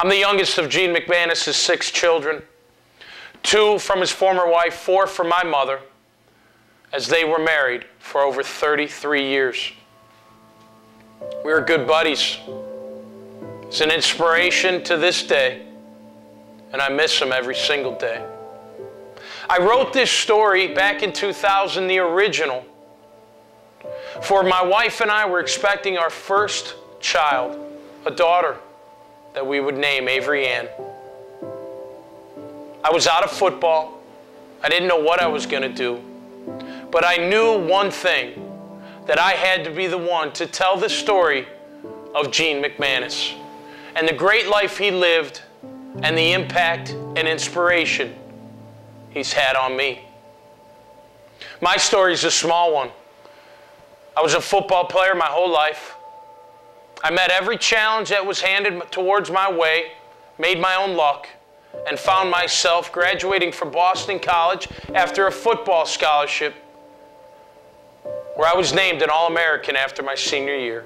I'm the youngest of Gene McManus's 6 children, 2 from his former wife, 4 from my mother, as they were married for over 33 years. We were good buddies. He's an inspiration to this day, and I miss him every single day. I wrote this story back in 2000, the original, for my wife and I were expecting our first child, a daughter that we would name Avery Ann. I was out of football. I didn't know what I was going to do, but I knew one thing, that I had to be the one to tell the story of Gene McManus and the great life he lived and the impact and inspiration he's had on me. My story is a small one. I was a football player my whole life. I met every challenge that was handed towards my way, made my own luck, and found myself graduating from Boston College after a football scholarship where I was named an All-American after my senior year.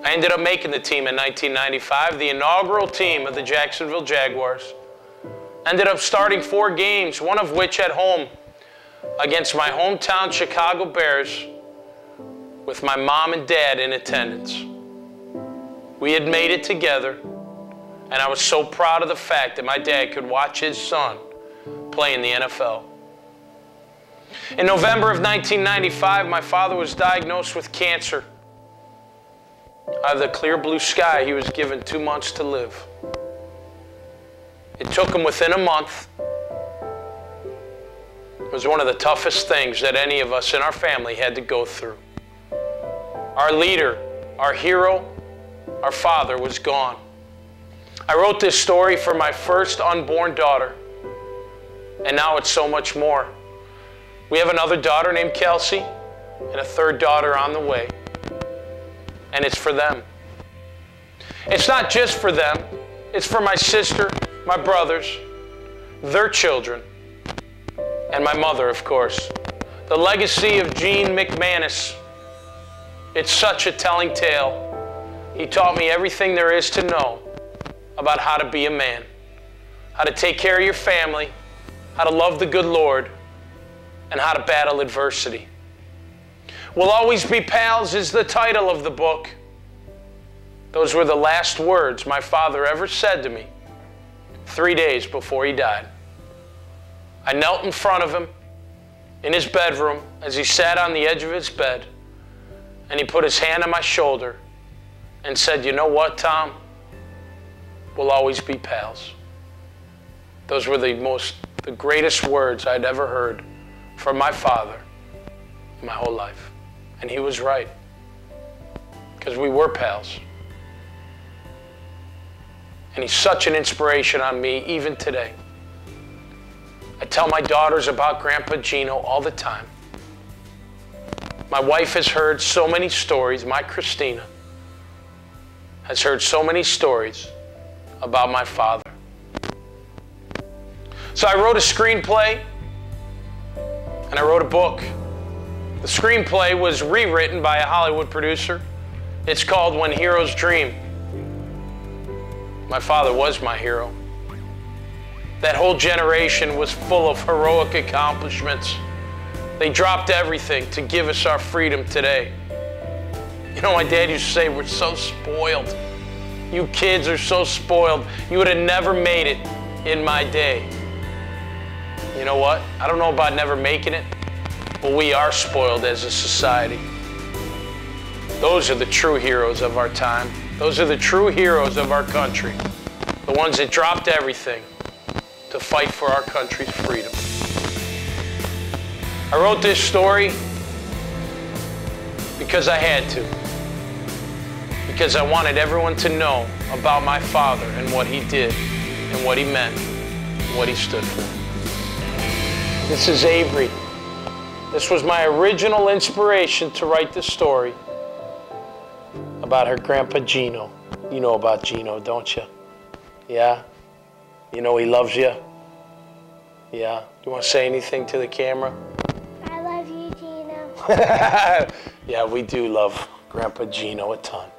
I ended up making the team in 1995, the inaugural team of the Jacksonville Jaguars. Ended up starting 4 games, one of which at home against my hometown Chicago Bears, with my mom and dad in attendance. We had made it together, and I was so proud of the fact that my dad could watch his son play in the NFL. In November of 1995, my father was diagnosed with cancer. Out of the clear blue sky, he was given 2 months to live. It took him within a month. It was one of the toughest things that any of us in our family had to go through. Our leader, our hero, our father was gone. I wrote this story for my first unborn daughter, and now it's so much more. We have another daughter named Kelsey and a 3rd daughter on the way, and it's for them. It's not just for them, it's for my sister, my brothers, their children, and my mother, of course. The legacy of Gene McManus. It's such a telling tale. He taught me everything there is to know about how to be a man, how to take care of your family, how to love the good Lord, and how to battle adversity. We'll Always Be Pals is the title of the book. Those were the last words my father ever said to me 3 days before he died. I knelt in front of him in his bedroom as he sat on the edge of his bed, and he put his hand on my shoulder and said, "You know what, Tom? We'll always be pals." Those were the greatest words I'd ever heard from my father in my whole life. And he was right, because we were pals. And he's such an inspiration on me even today. I tell my daughters about Grandpa Gino all the time. My wife has heard so many stories, my Christina has heard so many stories about my father. So I wrote a screenplay and I wrote a book. The screenplay was rewritten by a Hollywood producer. It's called When Heroes Dream. My father was my hero. That whole generation was full of heroic accomplishments. They dropped everything to give us our freedom today. You know, my dad used to say, "We're so spoiled. You kids are so spoiled. You would have never made it in my day." You know what? I don't know about never making it, but we are spoiled as a society. Those are the true heroes of our time. Those are the true heroes of our country. The ones that dropped everything to fight for our country's freedom. I wrote this story because I had to. Because I wanted everyone to know about my father and what he did and what he meant and what he stood for. This is Avery. This was my original inspiration to write this story about her grandpa Gino. You know about Gino, don't you? Yeah? You know he loves you? Yeah? Do you want to say anything to the camera? I love you, Gino. Yeah, we do love Grandpa Gino a ton.